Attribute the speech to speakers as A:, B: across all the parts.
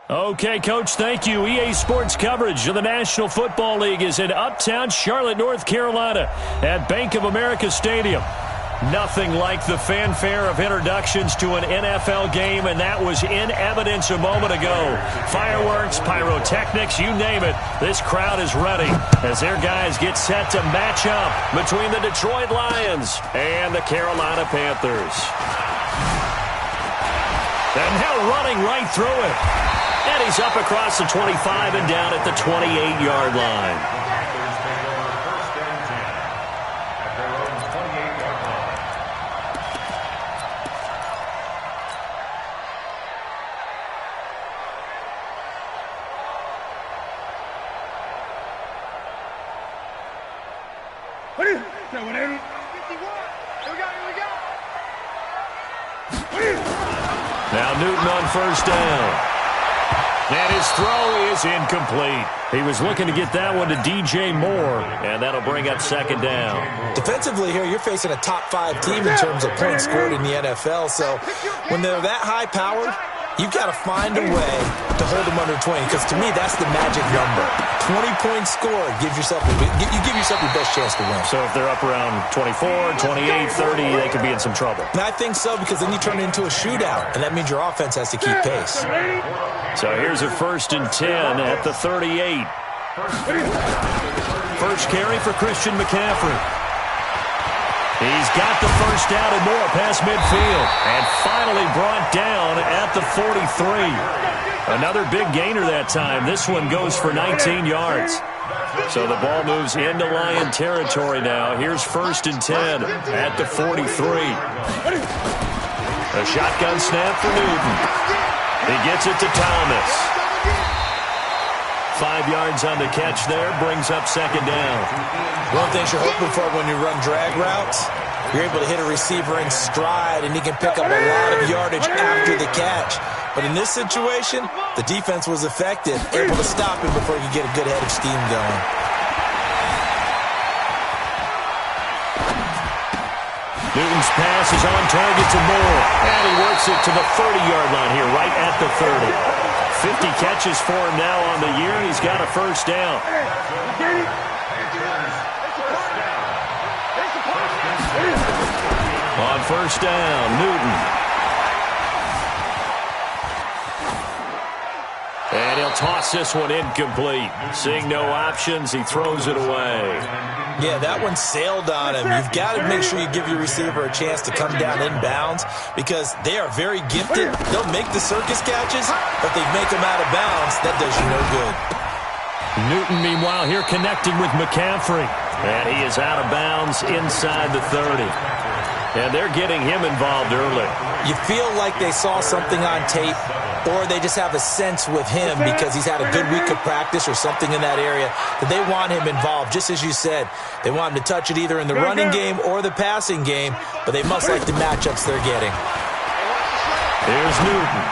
A: Okay, Coach, thank you. EA Sports coverage of the National Football League is in uptown Charlotte, North Carolina at Bank of America Stadium. Nothing like the fanfare of introductions to an NFL game, and that was in evidence a moment ago. Fireworks, pyrotechnics, you name it. This crowd is ready as their guys get set to match up between the Detroit Lions and the Carolina Panthers. And now running right through it. And he's up across the 25 and down at the 28-yard line. Now Newton on first down. And his throw is incomplete. He was looking to get that one to DJ Moore, and that'll bring up second down.
B: Defensively here, you're facing a top-5 team in terms of points scored in the NFL, so when they're that high-powered, you've got to find a way to hold them under 20, because to me, that's the magic number. 20 points scored gives yourself you give yourself your best chance to win.
A: So if they're up around 24, 28, 30, they could be in some trouble.
B: And I think so, because then you turn it into a shootout, and that means your offense has to keep pace.
A: So here's a 1st and 10 at the 38. First carry for Christian McCaffrey. He's got the first down and more past midfield. And finally brought down at the 43. Another big gainer that time. This one goes for 19 yards. So the ball moves into Lion territory now. Here's 1st and 10 at the 43. A shotgun snap for Newton. He gets it to Thomas. 5 yards on the catch there, brings up second down.
B: One thing you're hoping for when you run drag routes, you're able to hit a receiver in stride, and he can pick up a lot of yardage after the catch. But in this situation, the defense was effective, able to stop him before he could get a good head of steam going.
A: Newton's pass is on target to Moore, and he works it to the 30-yard line here, right at the 30. 50 catches for him now on the year, and he's got a first down. On first down, Newton. And he'll toss this one incomplete. Seeing no options, he throws it away.
B: Yeah, that one sailed on him. You've got to make sure you give your receiver a chance to come down inbounds, because they are very gifted. They'll make the circus catches, but they make them out of bounds. That does you no good.
A: Newton, meanwhile, here connecting with McCaffrey. And he is out of bounds inside the 30. And they're getting him involved early.
B: You feel like they saw something on tape, or they just have a sense with him because he's had a good week of practice or something in that area that they want him involved. Just as you said, they want him to touch it either in the running game or the passing game, but they must like the matchups they're getting.
A: Here's Newton.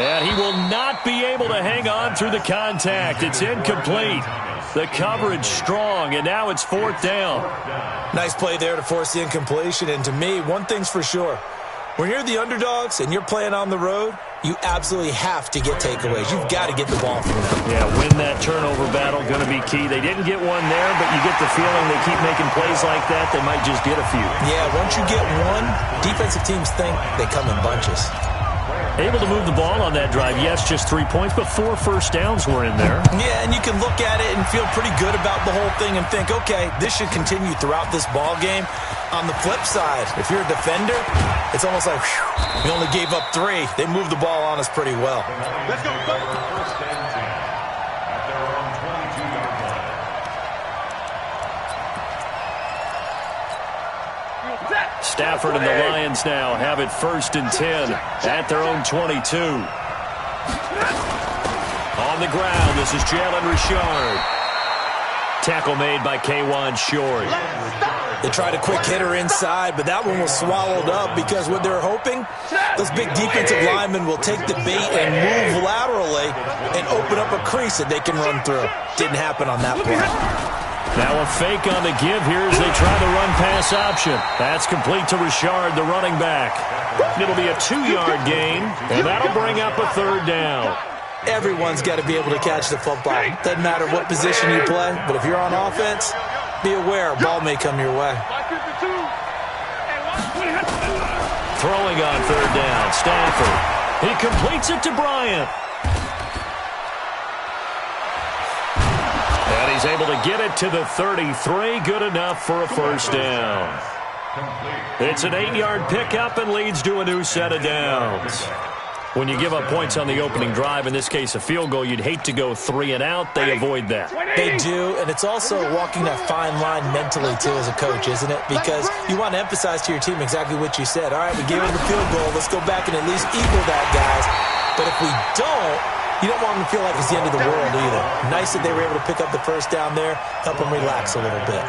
A: And he will not be able to hang on through the contact. It's incomplete. The coverage strong, and now it's 4th down.
B: Nice play there to force the incompletion, and to me, one thing's for sure. When you're the underdogs and you're playing on the road, you absolutely have to get takeaways. You've got to get the ball from them.
A: Yeah, win that turnover battle, going to be key. They didn't get one there, but you get the feeling they keep making plays like that, they might just get a few.
B: Yeah, once you get one, defensive teams think they come in bunches.
A: Able to move the ball on that drive. Yes, just 3 points, but 4 first downs were in there.
B: Yeah, and you can look at it and feel pretty good about the whole thing and think, okay, this should continue throughout this ball game. On the flip side, if you're a defender, it's almost like, whew, we only gave up 3. They moved the ball on us pretty well. Let's go. First and 10 at their own 22-yard line.
A: Stafford and the Lions now have it 1st and 10 at their own 22. On the ground, this is Jalen Richard. Tackle made by K'Wan Short.
B: They tried a quick hitter inside, but that one was swallowed up because what they're hoping, those big defensive linemen will take the bait and move laterally and open up a crease that they can run through. Didn't happen on that play.
A: Now a fake on the give here as they try the run-pass option. That's complete to Richard, the running back. It'll be a 2-yard gain, and that'll bring up a third down.
B: Everyone's got to be able to catch the football. Doesn't matter what position you play, but if you're on offense, be aware a ball may come your way.
A: Throwing on third down, Stafford. He completes it to Bryant. And he's able to get it to the 33. Good enough for a first down. It's an 8-yard pickup and leads to a new set of downs. When you give up points on the opening drive, in this case a field goal, you'd hate to go 3 and out. They avoid that.
B: They do, and it's also walking that fine line mentally, too, as a coach, isn't it? Because you want to emphasize to your team exactly what you said. All right, we gave them the field goal. Let's go back and at least equal that, guys. But if we don't, you don't want them to feel like it's the end of the world either. Nice that they were able to pick up the first down there, help them relax a little bit.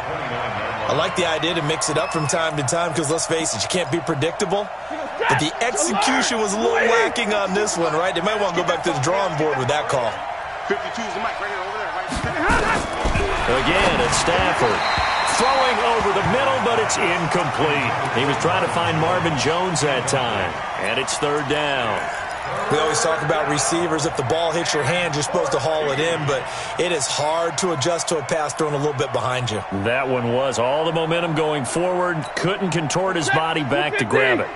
B: I like the idea to mix it up from time to time because, let's face it, you can't be predictable. But the execution was a little lacking on this one, right? They might want to go back to the drawing board with that call.
C: 52 is the mic right here, over there.
A: Again, it's Stafford. Throwing over the middle, but it's incomplete. He was trying to find Marvin Jones that time. And it's third down.
B: We always talk about receivers. If the ball hits your hand, you're supposed to haul it in, but it is hard to adjust to a pass thrown a little bit behind you.
A: That one was all the momentum going forward. Couldn't contort his body back to grab it.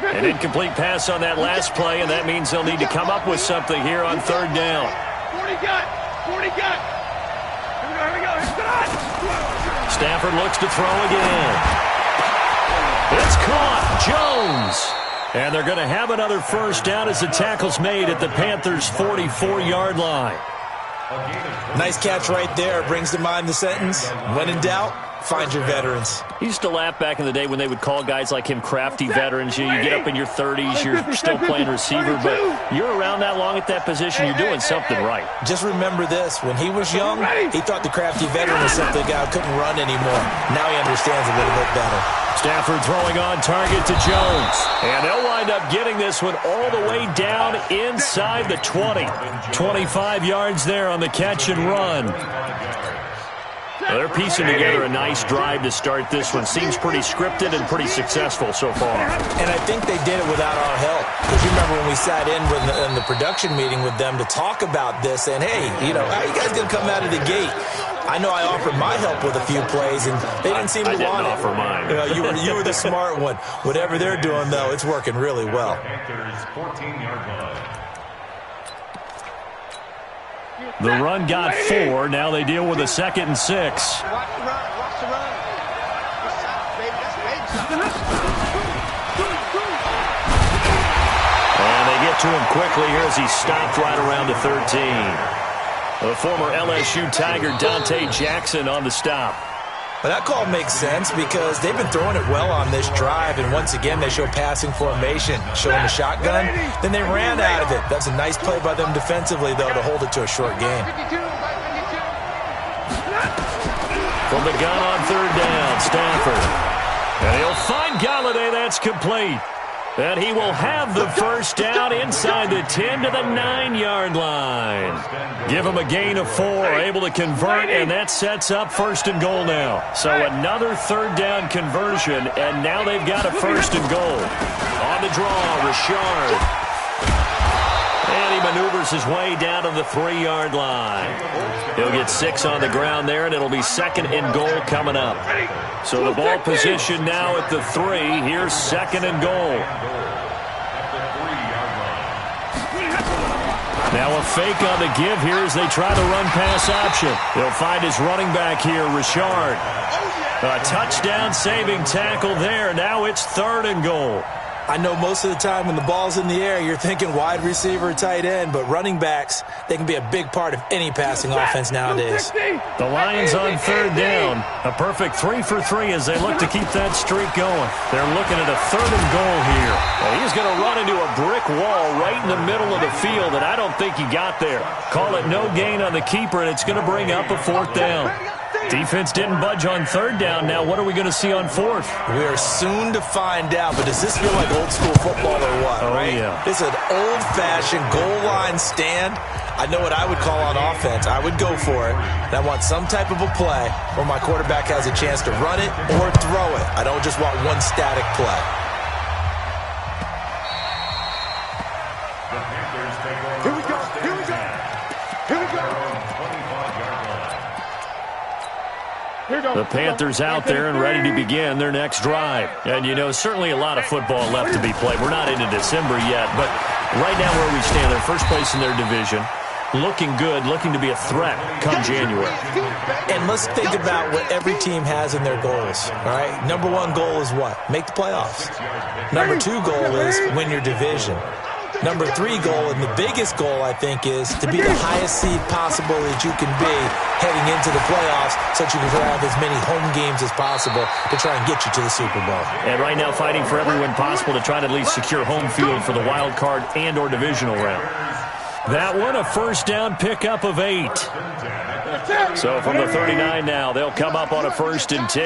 A: An incomplete pass on that last play, and that means they'll need to come up with something here on third down.
C: 40 got. Here we go.
A: Stafford looks to throw again. It's caught. Jones. And they're going to have another first down as the tackle's made at the Panthers' 44-yard line.
B: Nice catch right there. Brings to mind the sentence, when in doubt, find your veterans.
A: He used to laugh back in the day when they would call guys like him crafty veterans. You get up in your 30s, you're still playing receiver, but you're around that long at that position, you're doing something right.
B: Just remember this. When he was young, he thought the crafty veteran was simply a guy who couldn't run anymore. Now he understands a little bit better.
A: Stafford throwing on target to Jones. And they'll wind up getting this one all the way down inside the 20. 25 yards there on the catch and run. Well, they're piecing together a nice drive to start this one. Seems pretty scripted and pretty successful so far.
B: And I think they did it without our help. Because you remember when we sat in the production meeting with them to talk about this, and hey, how are you guys going to come out of the gate? I know I offered my help with a few plays, and they didn't seem to want it.
A: I didn't offer mine.
B: You were the smart one. Whatever they're doing, though, it's working really well.
A: The run got 4. Now they deal with a 2nd and 6.
C: Watch the run.
A: And they get to him quickly here as he stopped right around the 13. The former LSU Tiger Dante Jackson on the stop.
B: But that call makes sense because they've been throwing it well on this drive, and once again they show passing formation, showing the shotgun. Then they ran out of it. That's a nice play by them defensively, though, to hold it to a short game.
A: From the gun on third down, Stafford. And he'll find Galladay. That's complete. And he will have the first down inside the 10 to the 9-yard line. Give him a gain of 4, able to convert, and that sets up first and goal now. So another third down conversion, and now they've got a first and goal. On the draw, Richard. And he maneuvers his way down to the 3-yard line. He'll get 6 on the ground there, and it'll be second and goal coming up. So the ball position now at the 3. Here's second and goal. Now a fake on the give here as they try the run-pass option. They'll find his running back here, Richard. A touchdown-saving tackle there. Now it's third and goal.
B: I know most of the time when the ball's in the air, you're thinking wide receiver, tight end, but running backs, they can be a big part of any passing offense nowadays.
A: The Lions on third down. A perfect 3 for 3 as they look to keep that streak going. They're looking at a third and goal here. And he's going to run into a brick wall right in the middle of the field, and I don't think he got there. Call it no gain on the keeper, and it's going to bring up a 4th down. Defense didn't budge on third down. Now what are we going to see on 4th?
B: We are soon to find out, but does this feel like old school football or what,
A: oh,
B: right?
A: Yeah.
B: This is an old-fashioned goal line stand. I know what I would call on offense. I would go for it. And I want some type of a play where my quarterback has a chance to run it or throw it. I don't just want one static play.
C: Here we go. Here we go. Here we go. Here we go.
A: The Panthers out there and ready to begin their next drive. And, you know, certainly a lot of football left to be played. We're not into December yet, but right now where we stand, they're first place in their division. Looking good, looking to be a threat come January.
B: And let's think about what every team has in their goals, all right? Number one goal is what? Make the playoffs. Number two goal is win your division. Number three goal, and the biggest goal, I think, is to be the highest seed possible that you can be heading into the playoffs so that you can have as many home games as possible to try and get you to the Super Bowl.
A: And right now fighting for every win possible to try to at least secure home field for the wild card and or divisional round. That one, a first down pickup of 8. So from the 39 now, they'll come up on a 1st and 10.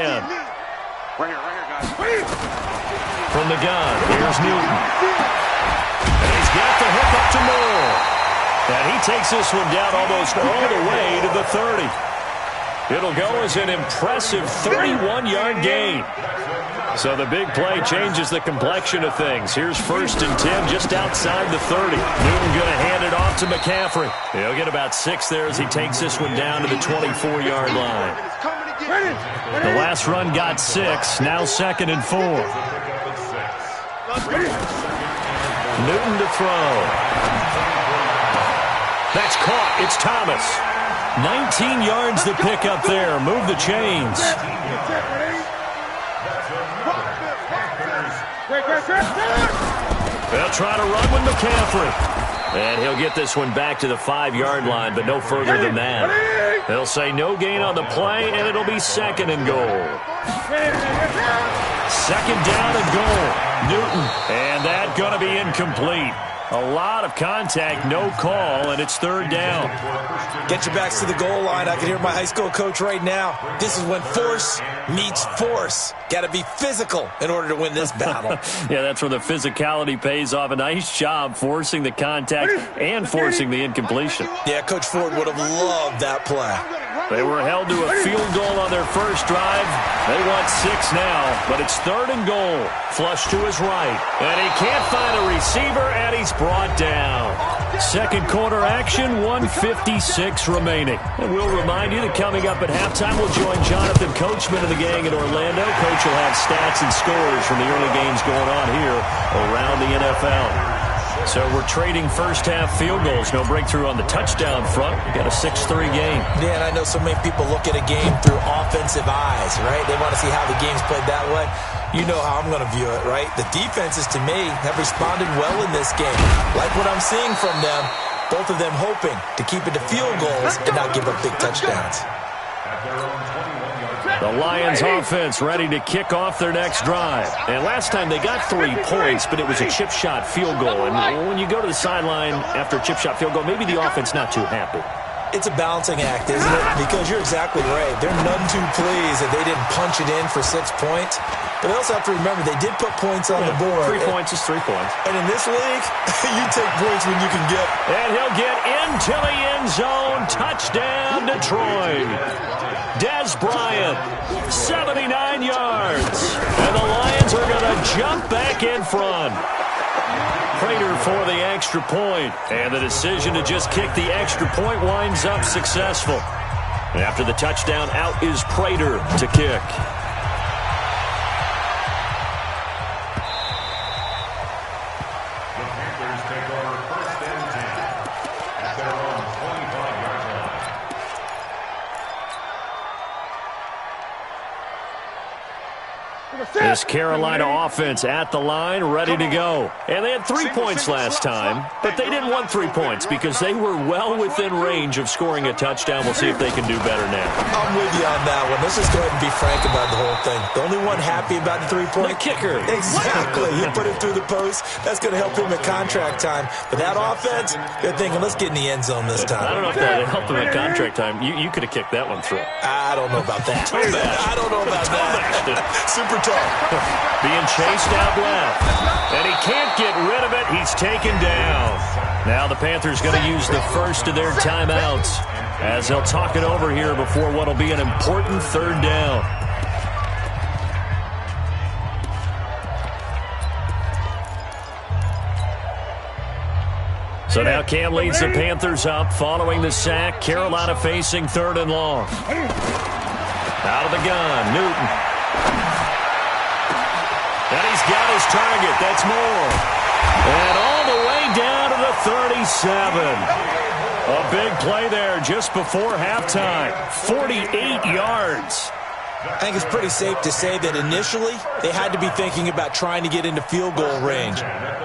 C: Right here, guys.
A: From the gun, here's Newton. And he's got the hook up to Moore. And he takes this one down almost all the way to the 30. It'll go as an impressive 31-yard gain. So the big play changes the complexion of things. Here's 1st and 10 just outside the 30. Newton going to hand it off to McCaffrey. He'll get about 6 there as he takes this one down to the 24-yard line. The last run got 6. Now 2nd and 4. Newton to throw. That's caught. It's Thomas. 19 yards to pick up there. Move the chains. They'll try to run with McCaffrey. And he'll get this one back to the 5-yard line, but no further than that. They'll say no gain on the play, and it'll be 2nd and goal. 2nd down and goal. Newton, and that going to be incomplete. A lot of contact, no call, and it's 3rd down.
B: Get your backs to the goal line. I can hear my high school coach right now. This is when force meets force. Got to be physical in order to win this battle.
A: Yeah, that's where the physicality pays off. A nice job forcing the contact and forcing the incompletion.
B: Yeah, Coach Ford would have loved that play.
A: They were held to a field goal on their first drive. They want 6 now, but it's 3rd and goal. Flush to his right. And he can't find a receiver, and he's brought down. Second quarter action, 1:56 remaining. And we'll remind you that coming up at halftime, we'll join Jonathan Coachman of the gang in Orlando. Coach will have stats and scores from the early games going on here around the NFL. So we're trading first-half field goals. No breakthrough on the touchdown front. We got a 6-3 game.
B: Yeah, and I know so many people look at a game through offensive eyes, right? They want to see how the game's played that way. You know how I'm going to view it, right? The defenses, to me, have responded well in this game. Like what I'm seeing from them, both of them hoping to keep it to field goals and not give up big touchdowns.
A: The Lions offense ready to kick off their next drive. And last time they got 3 points, but it was a chip shot field goal. And when you go to the sideline after a chip shot field goal, maybe the offense not too happy.
B: It's a balancing act, isn't it? Because you're exactly right. They're none too pleased that they didn't punch it in for 6 points. But they also have to remember they did put points on the board.
A: 3 points is 3 points.
B: And in this league, you take points when you can get.
A: And he'll get into the end zone. Touchdown, Detroit. Des Bryant, 79 yards. And the Lions are going to jump back in front. Prater for the extra point. And the decision to just kick the extra point winds up successful. After the touchdown, out is Prater to kick. This Carolina offense at the line, ready to go. And they had 3 points last time, but they didn't want 3 points because they were well within range of scoring a touchdown. We'll see if they can do better now.
B: I'm with you on that one. Let's just go ahead and be frank about the whole thing. The only one happy about the 3-point?
A: The kicker.
B: Exactly. He put it through the post. That's going to help him at contract time. But that offense, they're thinking, let's get in the end zone this time.
A: I don't know if that helped him at contract time. You could have kicked that one through.
B: I don't know about that. I don't know about that. Super tough.
A: Being chased out left. And he can't get rid of it. He's taken down. Now the Panthers going to use the first of their timeouts as they'll talk it over here before what will be an important third down. So now Cam leads the Panthers up following the sack. Carolina facing 3rd and long. Out of the gun, Newton. And he's got his target. That's Moore. And all the way down to the 37. A big play there just before halftime. 48 yards.
B: I think it's pretty safe to say that initially they had to be thinking about trying to get into field goal range.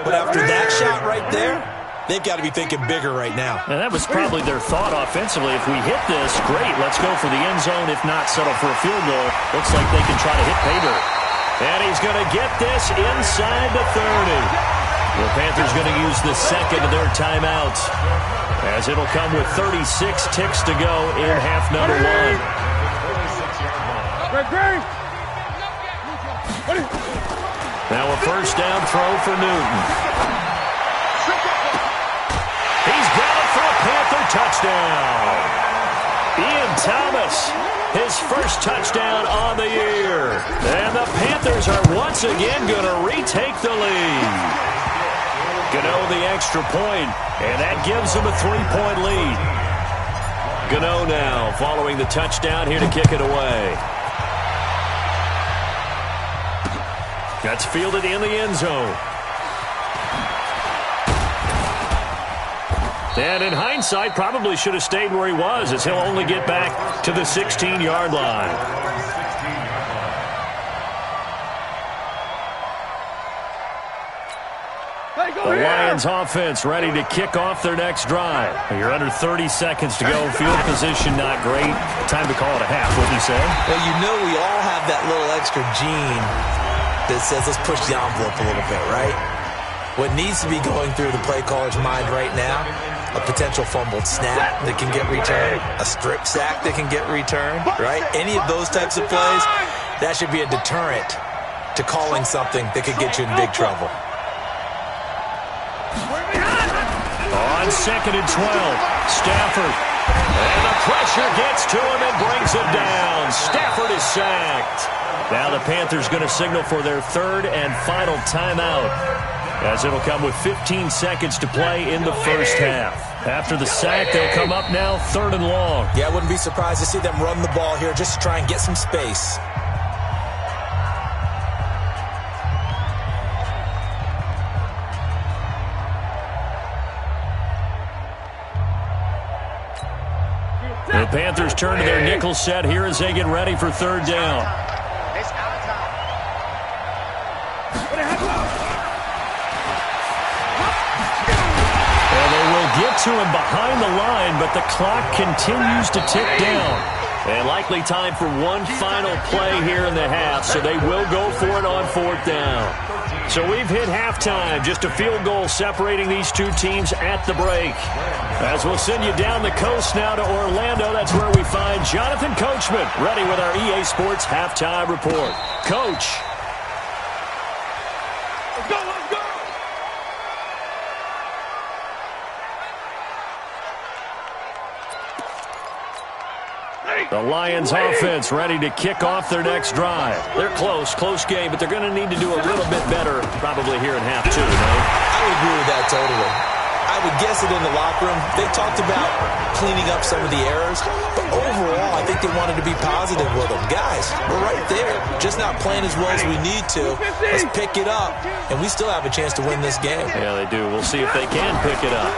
B: But after that shot right there, they've got to be thinking bigger right now.
A: And that was probably their thought offensively. If we hit this, great, let's go for the end zone. If not, settle for a field goal. Looks like they can try to hit pay dirt. And he's going to get this inside the 30. The Panthers going to use the second of their timeouts, as it'll come with 36 ticks to go in half number 1. Now a first down throw for Newton. He's got it for a Panther touchdown. Ian Thomas, his first touchdown on the year. And the Panthers are once again going to retake the lead. Gano the extra point, and that gives them a 3-point lead. Gano now following the touchdown here to kick it away. That's fielded in the end zone. And in hindsight, probably should have stayed where he was, as he'll only get back to the 16-yard line. The Lions offense ready to kick off their next drive. You're under 30 seconds to go. Field position not great. Time to call it a half, wouldn't you say?
B: Well, you know we all have that little extra gene that says let's push the envelope a little bit, right? What needs to be going through the play caller's mind right now, a potential fumbled snap that can get returned, a strip sack that can get returned, right? Any of those types of plays, that should be a deterrent to calling something that could get you in big trouble.
A: On 2nd and 12, Stafford. And the pressure gets to him and brings him down. Stafford is sacked. Now the Panthers going to signal for their 3rd and final timeout, as it'll come with 15 seconds to play in the first half. After the sack, they'll come up now 3rd and long.
B: Yeah, I wouldn't be surprised to see them run the ball here just to try and get some space.
A: The Panthers turn to their nickel set here as they get ready for 3rd down. Well, they will get to him behind the line, but the clock continues to tick down. And likely time for one final play here in the half, so they will go for it on 4th down. So we've hit halftime, just a field goal separating these two teams at the break. As we'll send you down the coast now to Orlando, that's where we find Jonathan Coachman, ready with our EA Sports Halftime Report. Coach.
C: Let's go, let's go!
A: The Lions offense ready to kick off their next drive. They're close game, but they're going to need to do a little bit better probably here in half 2. No?
B: I would agree with that totally. I would guess it in the locker room. They talked about cleaning up some of the errors, but overall, I think they wanted to be positive with them. Guys, we're right there, just not playing as well as we need to. Let's pick it up, and we still have a chance to win this game.
A: Yeah, they do. We'll see if they can pick it up.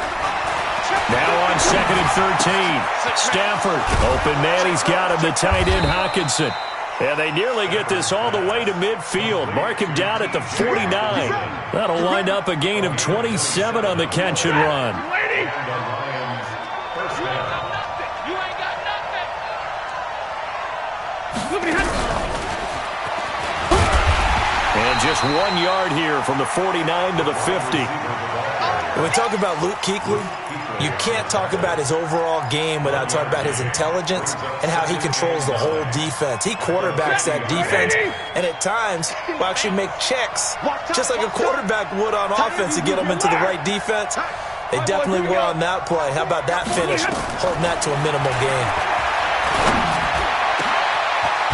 A: Now on 2nd and 13, Stafford. Open man, he's got him, the tight end Hockenson. And they nearly get this all the way to midfield. Mark him down at the 49. That'll wind up a gain of 27 on the catch and run. And just 1 yard here from the 49 to the 50.
B: When we talk about Luke Kuechly, You can't talk about his overall game without talking about his intelligence and how he controls the whole defense. He quarterbacks that defense, and at times will actually make checks, just like a quarterback would on offense to get them into the right defense. They definitely were on that play. How about that finish? Holding that to a minimal gain.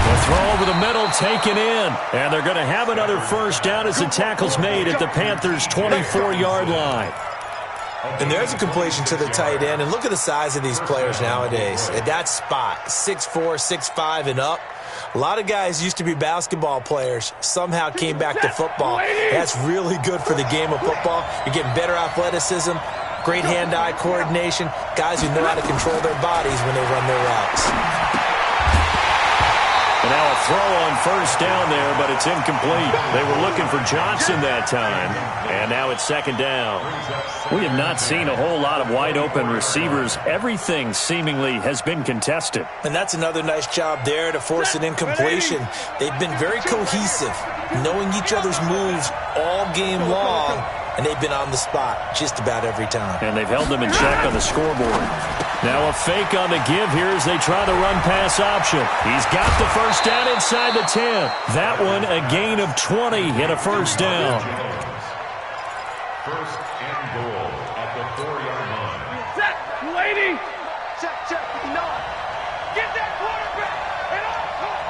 A: The throw over the middle taken in. And they're going to have another first down as the tackle's made at the Panthers' 24-yard line.
B: And there's a completion to the tight end. And look at the size of these players nowadays. At that spot, 6'4", 6'5", and up. A lot of guys used to be basketball players, somehow came back to football. That's really good for the game of football. You're getting better athleticism, great hand-eye coordination, guys who know how to control their bodies when they run their routes.
A: And now a throw on first down there, but it's incomplete. They were looking for Johnson that time, and now it's second down. We have not seen a whole lot of wide-open receivers. Everything seemingly has been contested.
B: And that's another nice job there to force an incompletion. They've been very cohesive, knowing each other's moves all game long, and they've been on the spot just about every time.
A: And they've held them in check on the scoreboard. Now a fake on the give here as they try the run-pass option. He's got the first down inside the 10. That one a gain of 20 and a first down.
D: First and goal at the 4-yard line.
C: Set, lady. Check, check. No. Get that quarterback. And on.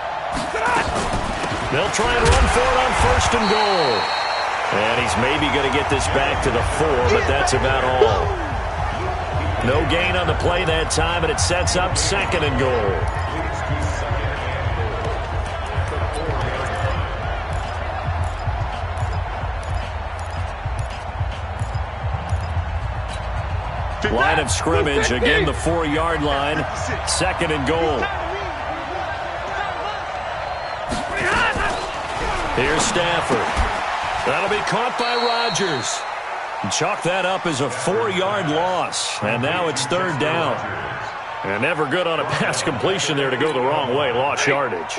A: They'll try and run for it on first and goal. And he's maybe going to get this back to the 4, but that's about all. No gain on the play that time, and it sets up second and goal. Line of scrimmage, again the 4-yard line, second and goal. Here's Stafford. That'll be caught by Rodgers. Chalk that up as a 4-yard loss, and now it's third down. And never good on a pass completion there to go the wrong way. Lost yardage.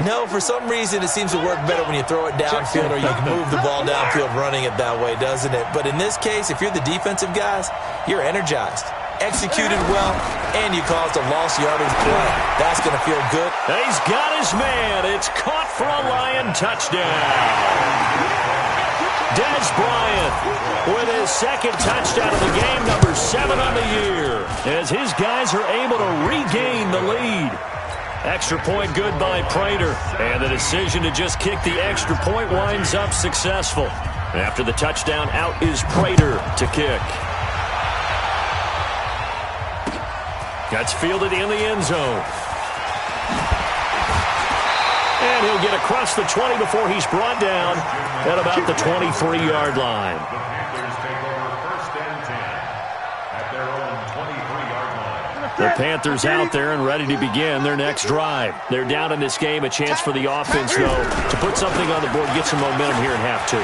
B: No, for some reason it seems to work better when you throw it downfield or you can move the ball downfield running it that way, doesn't it? But in this case, if you're the defensive guys, you're energized, executed well, and you caused a lost yardage play. That's going to feel good.
A: He's got his man. It's caught for a Lion touchdown. Dez Bryant with his second touchdown of the game, number 7 on the year, as his guys are able to regain the lead. Extra point good by Prater, and the decision to just kick the extra point winds up successful. After the touchdown, out is Prater to kick. That's fielded in the end zone. And he'll get across the 20 before he's brought down at about the 23-yard line.
D: The Panthers take over first and 10 at their own 23-yard line.
A: The Panthers out there and ready to begin their next drive. They're down in this game. A chance for the offense, though, to put something on the board, get some momentum here in half 2.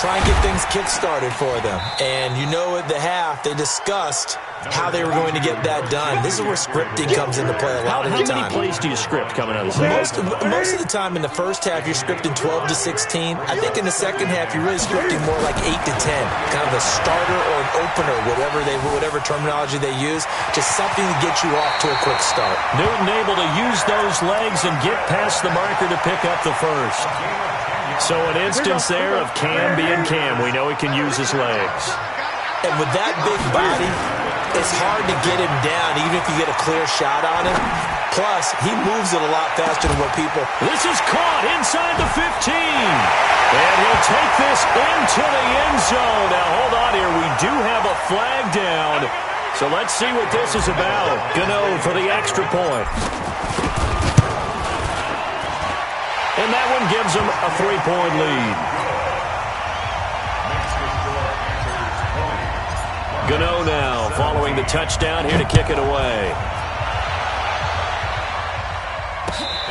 B: Try and get things kick-started for them. And you know at the half, they discussed how they were going to get that done. This is where scripting comes into play a lot of the time.
A: How many plays do you script coming out of the second?
B: Most of the time in the first half, you're scripting 12 to 16. I think in the second half, you're really scripting more like 8 to 10. Kind of a starter or an opener, whatever terminology they use. Just something to get you off to a quick start.
A: Newton able to use those legs and get past the marker to pick up the first. So an instance there of Cam being Cam. We know he can use his legs.
B: And with that big body, it's hard to get him down, even if you get a clear shot on him. Plus, he moves it a lot faster than what people...
A: This is caught inside the 15. And he'll take this into the end zone. Now, hold on here. We do have a flag down. So let's see what this is about. Gano for the extra point. And that one gives them a 3-point lead. Gano now following the touchdown here to kick it away.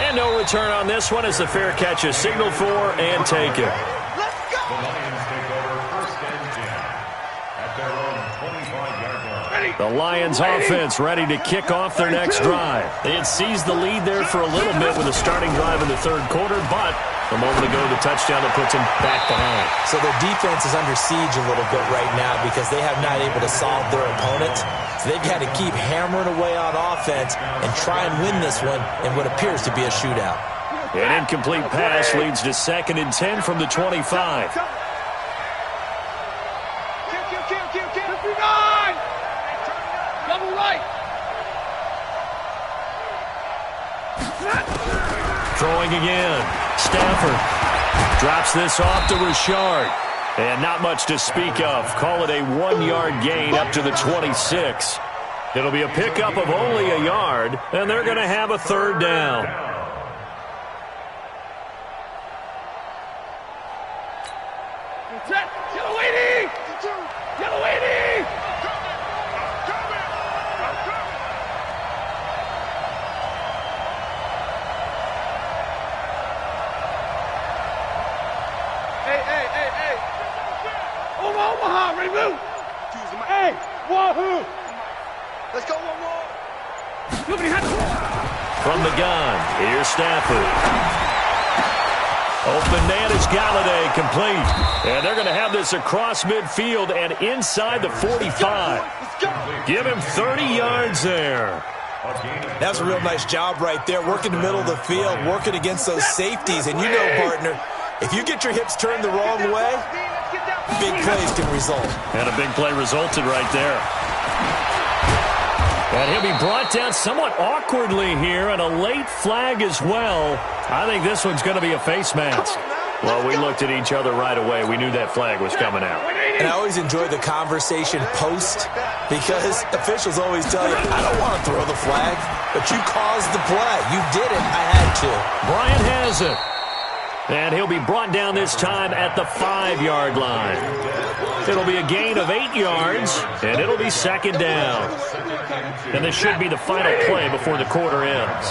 A: And no return on this one as the fair catch is signaled for and taken.
C: Let's go.
D: The Lions take over first and 10 at their own 25-yard line.
A: The Lions offense ready to kick off their next drive. They had seized the lead there for a little bit with a starting drive in the third quarter, but A moment ago, the touchdown that puts him back behind.
B: So their defense is under siege a little bit right now because they have not able to solve their opponents. So they've got to keep hammering away on offense and try and win this one in what appears to be a shootout.
A: An incomplete pass leads to 2nd and 10 from the 25.
C: Double right.
A: Throwing again. Stafford drops this off to Richard. And not much to speak of. Call it a 1-yard gain up to the 26. It'll be a pickup of only a yard, and they're going to have a 3rd down.
C: Yellow 80! Yellow 80! Hey. Omaha, remove! Hey, wahoo! Let's go one more! Nobody had
A: From the gun, here's Stafford. Open man is Galladay, complete. And they're going to have this across midfield and inside the 45. Give him 30 yards there.
B: That's a real nice job right there, working the middle of the field, working against those safeties. And you know, partner, if you get your hips turned the wrong way, big plays can result.
A: And a big play resulted right there. And he'll be brought down somewhat awkwardly here, and a late flag as well. I think this one's going to be a face mask. Well, we looked at each other right away. We knew that flag was coming out.
B: And I always enjoy the conversation post because officials always tell you, I don't want to throw the flag, but you caused the play. You did it. I had to.
A: Bryant has it. And he'll be brought down this time at the 5-yard line. It'll be a gain of 8 yards, and it'll be 2nd down. And this should be the final play before the quarter ends.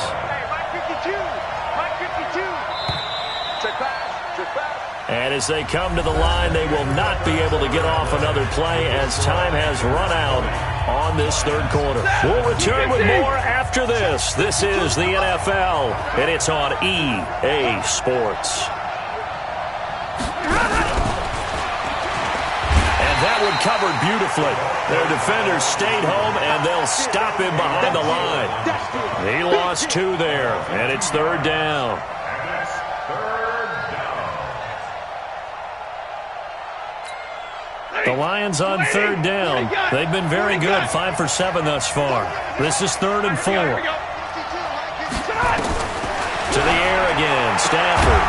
A: And as they come to the line, they will not be able to get off another play as time has run out on this 3rd quarter. We'll return with more after this. This is the NFL, and it's on EA Sports. And that one covered beautifully. Their defenders stayed home, and they'll stop him behind the line. He lost 2 there, and it's 3rd down. The Lions on 3rd down. They've been very good, 5 for 7 thus far. This is 3rd and 4. To the air again, Stafford.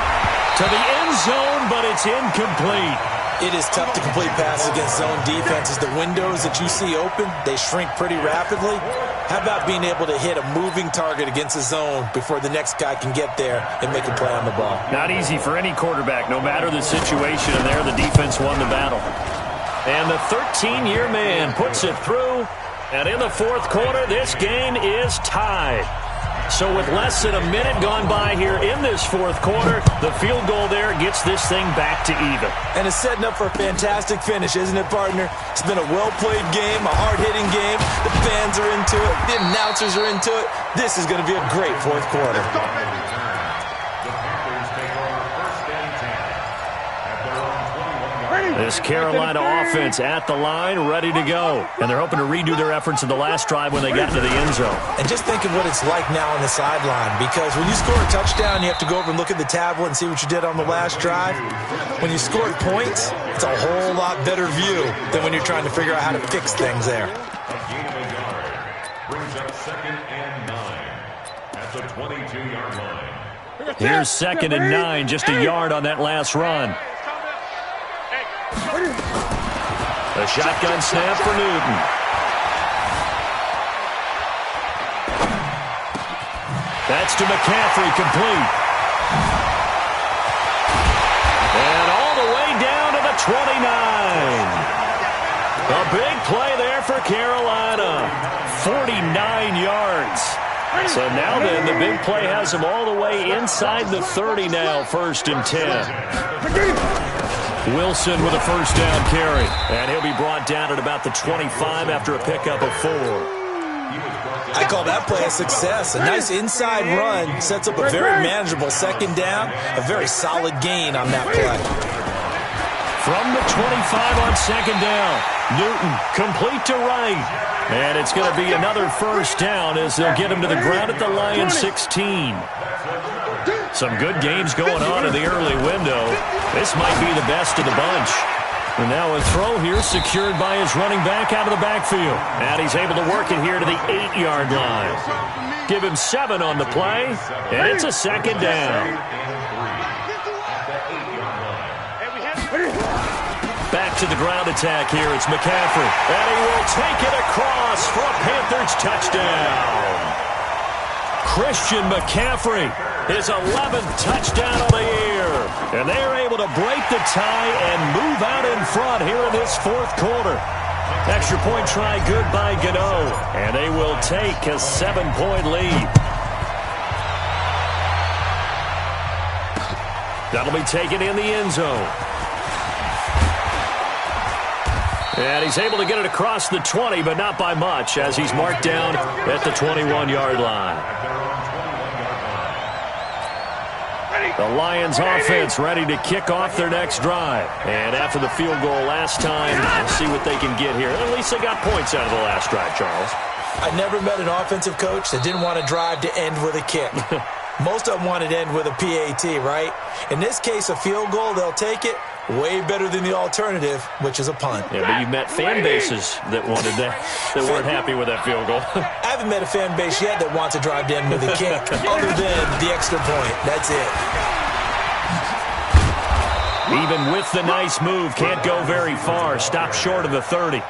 A: To the end zone, but it's incomplete.
B: It is tough to complete passes against zone defenses. The windows that you see open, they shrink pretty rapidly. How about being able to hit a moving target against a zone before the next guy can get there and make a play on the ball?
A: Not easy for any quarterback, no matter the situation, and there the defense won the battle. And the 13-year man puts it through. And in the 4th quarter, this game is tied. So with less than a minute gone by here in this 4th quarter, the field goal there gets this thing back to even.
B: And it's setting up for a fantastic finish, isn't it, partner? It's been a well-played game, a hard-hitting game. The fans are into it. The announcers are into it. This is going to be a great 4th quarter.
A: This Carolina offense at the line, ready to go. And they're hoping to redo their efforts in the last drive when they got into the end zone.
B: And just think of what it's like now on the sideline, because when you score a touchdown, you have to go over and look at the tablet and see what you did on the last drive. When you score points, it's a whole lot better view than when you're trying to figure out how to fix things there.
D: A gain of a yard brings up 2nd and 9 at the 22-yard line.
A: Here's 2nd and 9, just a yard on that last run. A shotgun snap for Newton. That's to McCaffrey, complete. And all the way down to the 29. A big play there for Carolina. 49 yards. So now then, the big play has them all the way inside the 30 now, 1st and 10. Wilson with a 1st down carry. And he'll be brought down at about the 25 after a pickup of 4.
B: I call that play a success. A nice inside run sets up a very manageable second down. A very solid gain on that play.
A: From the 25 on second down, Newton complete to right. And it's going to be another first down as they'll get him to the ground at the Lions 16. Some good games going on in the early window. This might be the best of the bunch. And now a throw here secured by his running back out of the backfield. And he's able to work it here to the 8-yard line. Give him 7 on the play, and it's a second down. Back to the ground attack here. It's McCaffrey. And he will take it across for a Panthers touchdown. Christian McCaffrey, his 11th touchdown of the year. And they're able to break the tie and move out in front here in this fourth quarter. Extra point try good by Gano. And they will take a 7-point lead. That'll be taken in the end zone. And he's able to get it across the 20, but not by much, as he's marked down at the 21-yard line. The Lions offense ready to kick off their next drive. And after the field goal last time, we'll see what they can get here. At least they got points out of the last drive, Charles.
B: I never met an offensive coach that didn't want to drive to end with a kick. Most of them wanted to end with a PAT, right? In this case, a field goal, they'll take it. Way better than the alternative, which is a punt.
A: Yeah, but you've met fan bases that wanted that weren't happy with that field goal.
B: I haven't met a fan base yet that wants to drive to end with a kick, other than the extra point. That's it.
A: Even with the nice move, can't go very far. Stop short of the 30.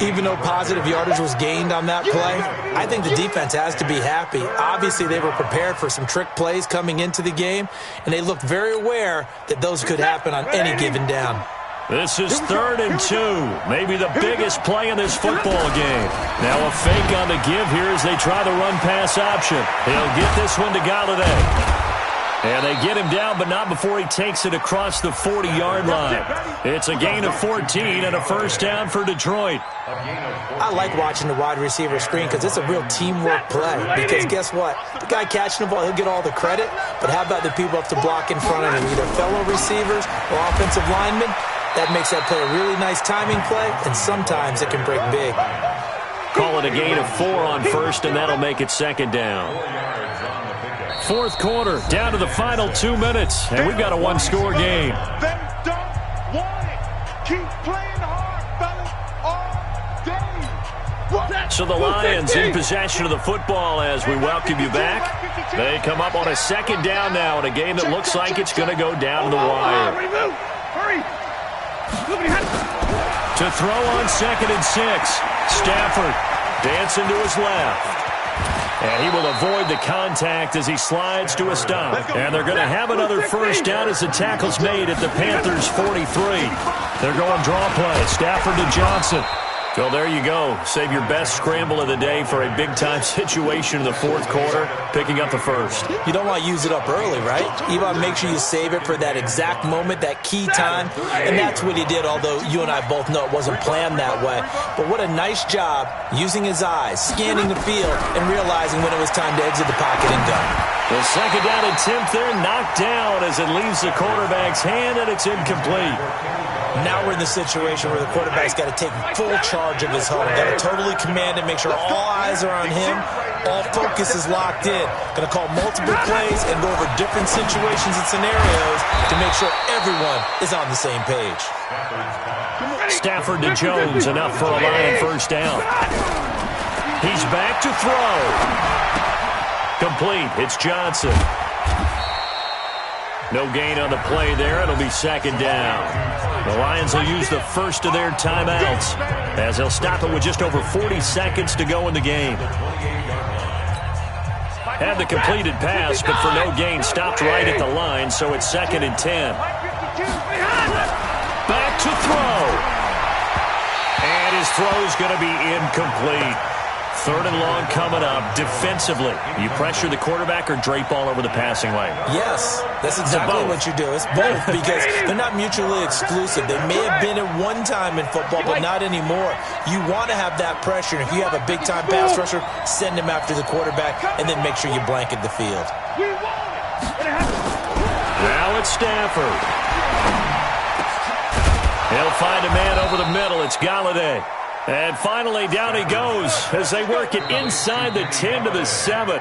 B: Even though positive yardage was gained on that play, I think the defense has to be happy. Obviously, they were prepared for some trick plays coming into the game, and they looked very aware that those could happen on any given down.
A: This is 3rd and 2. Maybe the biggest play in this football game. Now a fake on the give here as they try the run-pass option. He'll get this one to Galladay. And they get him down, but not before he takes it across the 40-yard line. It's a gain of 14 and a first down for Detroit.
B: I like watching the wide receiver screen because it's a real teamwork play. Because guess what? The guy catching the ball, he'll get all the credit. But how about the people up to block in front of him, either fellow receivers or offensive linemen? That makes that play a really nice timing play, and sometimes it can break big.
A: Call it a gain of 4 on first, and that'll make it second down. Fourth quarter, down to the final 2 minutes, and we've got a one-score game.
C: They don't want it. Keep playing hard, fellas, all day.
A: So the Lions in possession of the football as we welcome you back. They come up on a second down now in a game that looks like it's going to go down to the wire.
C: Hurry.
A: To throw on 2nd and 6. Stafford dancing to his left. And he will avoid the contact as he slides to a stop. And they're going to have another first down as the tackle's made at the Panthers' 43. They're going draw play. Stafford to Johnson. So there you go. Save your best scramble of the day for a big-time situation in the fourth quarter, picking up the first.
B: You don't want to use it up early, right? You want to make sure you save it for that exact moment, that key time. And that's what he did, although you and I both know it wasn't planned that way. But what a nice job using his eyes, scanning the field, and realizing when it was time to exit the pocket and go.
A: The second down attempt there knocked down as it leaves the quarterback's hand, and it's incomplete.
B: Now we're in the situation where the quarterback's got to take full charge of his home. Got to totally command it, make sure all eyes are on him. All focus is locked in. Going to call multiple plays and go over different situations and scenarios to make sure everyone is on the same page.
A: Stafford to Jones, enough for a Lion first down. He's back to throw. Complete. It's Johnson. No gain on the play there. It'll be second down. The Lions will use the first of their timeouts as they'll stop it with just over 40 seconds to go in the game. Had the completed pass, but for no gain, stopped right at the line, so it's 2nd and 10. Back to throw. And his throw's going to be incomplete. 3rd and long coming up. Defensively, you pressure the quarterback or drape all over the passing lane?
B: Yes, that's exactly what you do. It's both because they're not mutually exclusive. They may have been at one time in football, but not anymore. You want to have that pressure. If you have a big-time pass rusher, send him after the quarterback, and then make sure you blanket the field.
A: Now it's Stafford. He'll find a man over the middle. It's Galladay. And finally, down he goes as they work it inside the 10 to the 7.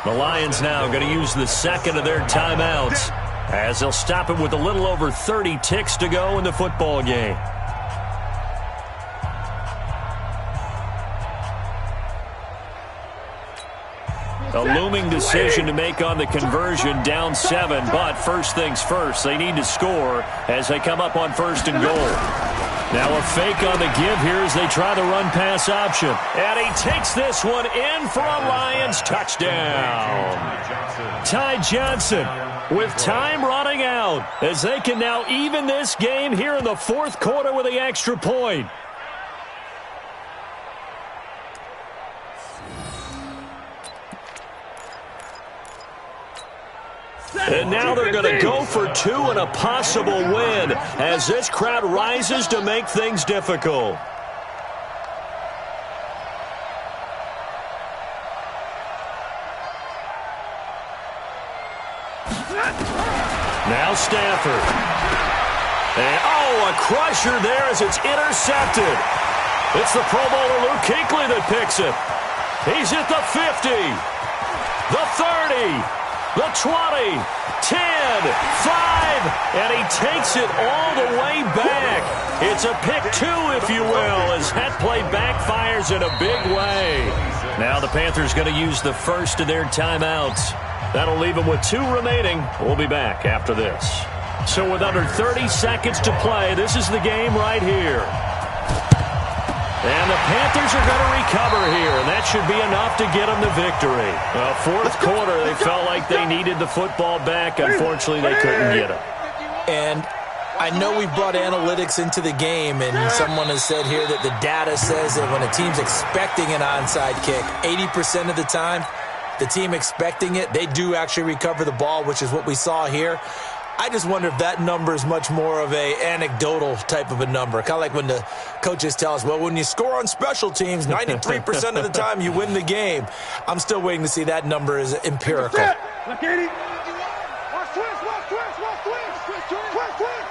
A: The Lions now going to use the second of their timeouts as they'll stop it with a little over 30 ticks to go in the football game. A looming decision to make on the conversion, down 7, but first things first, they need to score as they come up on 1st and goal. Now a fake on the give here as they try the run-pass option. And he takes this one in for a Lions touchdown. Ty Johnson with time running out as they can now even this game here in the 4th quarter with the extra point. And now they're going to go for 2 and a possible win as this crowd rises to make things difficult. Now Stafford. And, a crusher there as it's intercepted. It's the Pro Bowler Luke Kuechly that picks it. He's at the 50, the 30. The 20, 10, 5, and he takes it all the way back. It's a pick 2, if you will, as that play backfires in a big way. Now the Panthers going to use the first of their timeouts. That'll leave them with 2 remaining. We'll be back after this. So with under 30 seconds to play, this is the game right here. And the Panthers are going to recover here, and that should be enough to get them the victory. 4th quarter, they felt like they needed the football back. Unfortunately, they couldn't get it.
B: And I know we brought analytics into the game, and someone has said here that the data says that when a team's expecting an onside kick, 80% of the time, the team expecting it, they do actually recover the ball, which is what we saw here. I just wonder if that number is much more of a anecdotal type of a number. Kind of like when the coaches tell us, well, when you score on special teams, 93% of the time you win the game. I'm still waiting to see that number is empirical.
C: Look, Katie. Watch twist, watch twist, watch twist. Twist, twist.